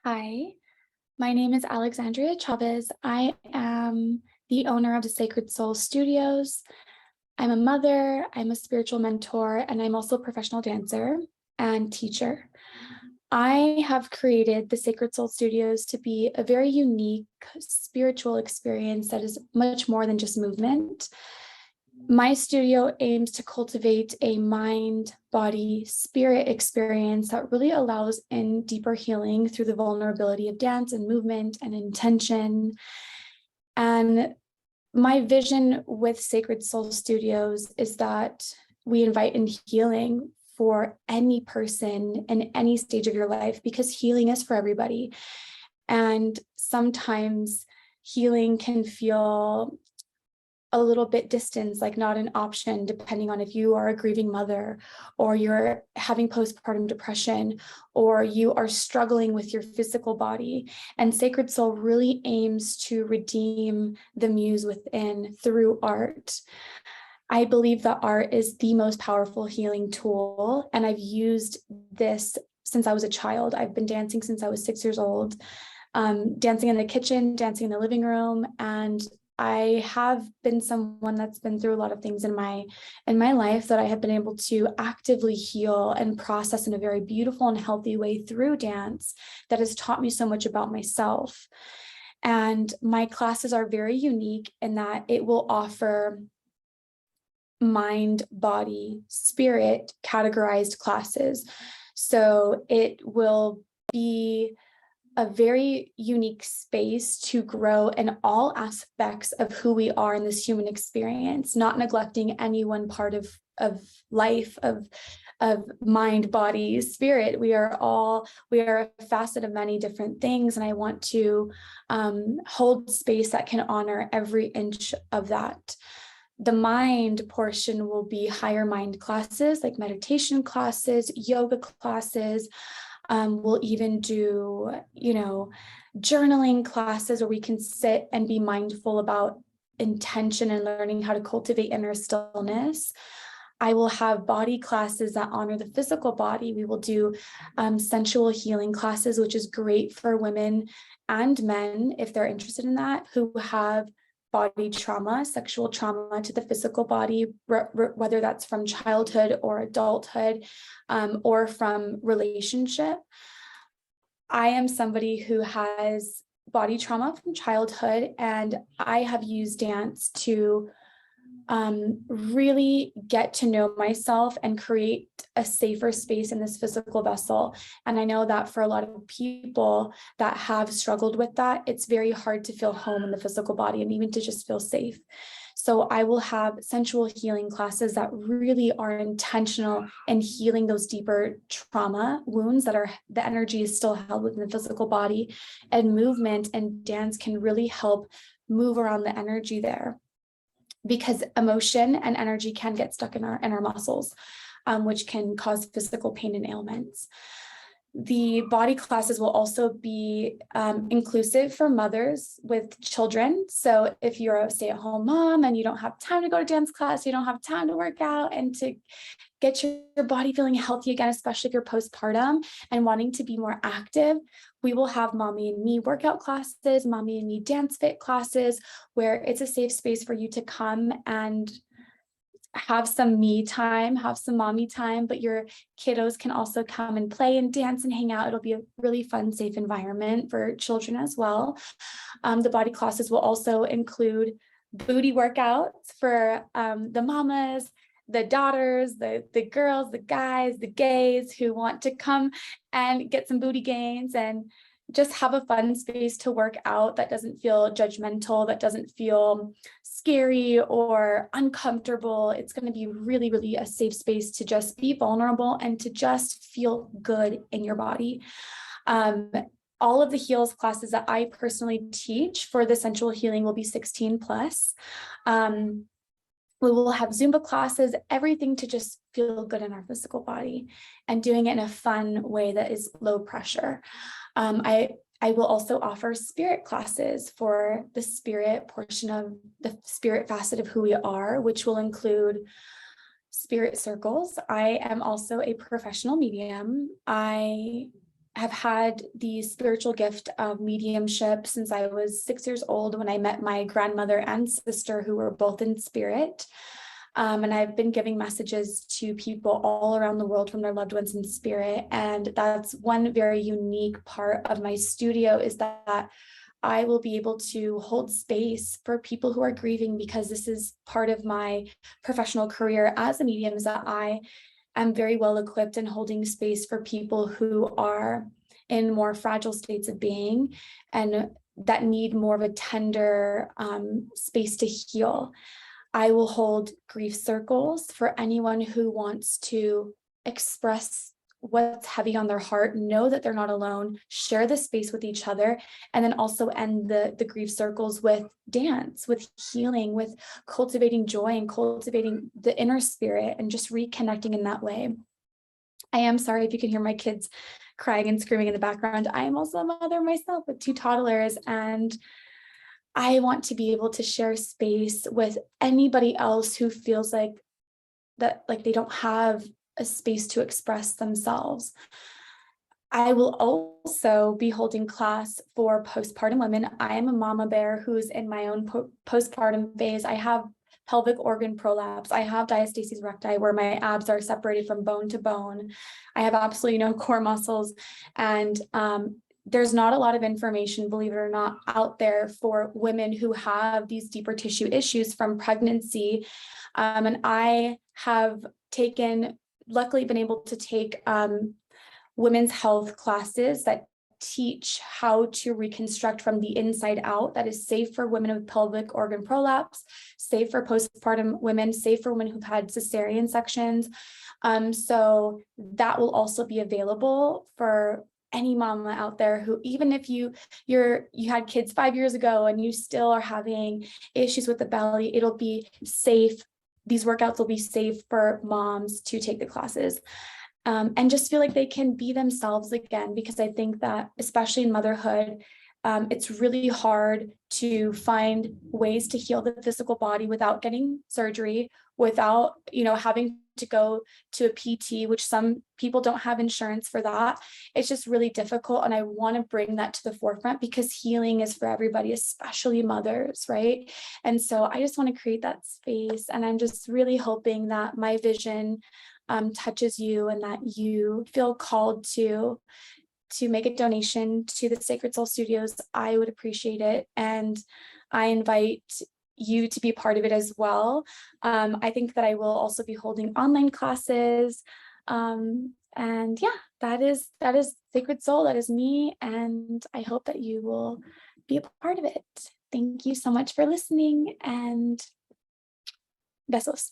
Hi, my name is Alexandria Chavez. I am the owner of the Sacred Soul Studios. I'm a mother, I'm a spiritual mentor, and I'm also a professional dancer and teacher. I have created the Sacred Soul Studios to be a very unique spiritual experience that is much more than just movement. My studio aims to cultivate a mind, body, spirit experience that really allows in deeper healing through the vulnerability of dance and movement and intention. And my vision with Sacred Soul Studios is that we invite in healing for any person in any stage of your life, because healing is for everybody. And sometimes healing can feel a little bit distant, like not an option, depending on if you are a grieving mother, or you're having postpartum depression, or you are struggling with your physical body. And Sacred Soul really aims to redeem the muse within through art. I believe that art is the most powerful healing tool, and I've used this since I was a child. I've been dancing since I was 6 years old, dancing in the kitchen, dancing in the living room, and I have been someone that's been through a lot of things in my life that I have been able to actively heal and process in a very beautiful and healthy way through dance that has taught me so much about myself. And my classes are very unique in that it will offer mind, body, spirit categorized classes. So it will be a very unique space to grow in all aspects of who we are in this human experience, not neglecting any one part of life, of mind, body, spirit. We are a facet of many different things. And I want to hold space that can honor every inch of that. The mind portion will be higher mind classes, like meditation classes, yoga classes. We'll even do, journaling classes where we can sit and be mindful about intention and learning how to cultivate inner stillness. I will have body classes that honor the physical body. We will do sensual healing classes, which is great for women and men, if they're interested in that, who have body trauma, sexual trauma to the physical body, whether that's from childhood or adulthood, or from relationship. I am somebody who has body trauma from childhood, and I have used dance to really get to know myself and create a safer space in this physical vessel. And I know that for a lot of people that have struggled with that, it's very hard to feel home in the physical body and even to just feel safe. So I will have sensual healing classes that really are intentional in healing those deeper trauma wounds that the energy is still held within the physical body, and movement and dance can really help move around the energy there, because emotion and energy can get stuck in our muscles, which can cause physical pain and ailments. The body classes will also be inclusive for mothers with children. So if you're a stay-at-home mom and you don't have time to go to dance class, you don't have time to work out and to get your body feeling healthy again, especially if you're postpartum and wanting to be more active, we will have Mommy and Me workout classes, Mommy and Me dance fit classes, where it's a safe space for you to come and have some me time, have some mommy time, but your kiddos can also come and play and dance and hang out. It'll be a really fun, safe environment for children as well. The body classes will also include booty workouts for the mamas, the daughters, the girls, the guys, the gays who want to come and get some booty gains and just have a fun space to work out that doesn't feel judgmental, that doesn't feel scary or uncomfortable. It's going to be really, really a safe space to just be vulnerable and to just feel good in your body. All of the heals classes that I personally teach for the sensual healing will be 16 plus. We will have Zumba classes, everything to just feel good in our physical body and doing it in a fun way that is low pressure. I will also offer spirit classes for the spirit portion of the spirit facet of who we are, which will include spirit circles. I am also a professional medium. I have had the spiritual gift of mediumship since I was 6 years old when I met my grandmother and sister, who were both in spirit. And I've been giving messages to people all around the world from their loved ones in spirit. And that's one very unique part of my studio, is that I will be able to hold space for people who are grieving, because this is part of my professional career as a medium, is that I am very well equipped in holding space for people who are in more fragile states of being and that need more of a tender space to heal. I will hold grief circles for anyone who wants to express what's heavy on their heart, know that they're not alone, share the space with each other, and then also end the grief circles with dance, with healing, with cultivating joy and cultivating the inner spirit and just reconnecting in that way. I am sorry if you can hear my kids crying and screaming in the background. I am also a mother myself with 2 toddlers, and I want to be able to share space with anybody else who feels like that, like they don't have a space to express themselves. I will also be holding class for postpartum women. I am a mama bear who's in my own postpartum phase. I have pelvic organ prolapse. I have diastasis recti, where my abs are separated from bone to bone. I have absolutely no core muscles, and there's not a lot of information, believe it or not, out there for women who have these deeper tissue issues from pregnancy. And I have luckily been able to take women's health classes that teach how to reconstruct from the inside out, that is safe for women with pelvic organ prolapse, safe for postpartum women, safe for women who've had cesarean sections. So that will also be available for any mama out there who, even if you had kids 5 years ago and you still are having issues with the belly, it'll be safe. These workouts will be safe for moms to take the classes. And just feel like they can be themselves again, because I think that, especially in motherhood, it's really hard to find ways to heal the physical body without getting surgery, without, having to go to a PT, which some people don't have insurance for that. It's just really difficult. And I want to bring that to the forefront, because healing is for everybody, especially mothers, right? And so I just want to create that space. And I'm just really hoping that my vision touches you, and that you feel called to make a donation to the Sacred Soul Studios. I would appreciate it. And I invite you to be part of it as well. I think that I will also be holding online classes. And yeah, that is Sacred Soul. That is me. And I hope that you will be a part of it. Thank you so much for listening, and besos.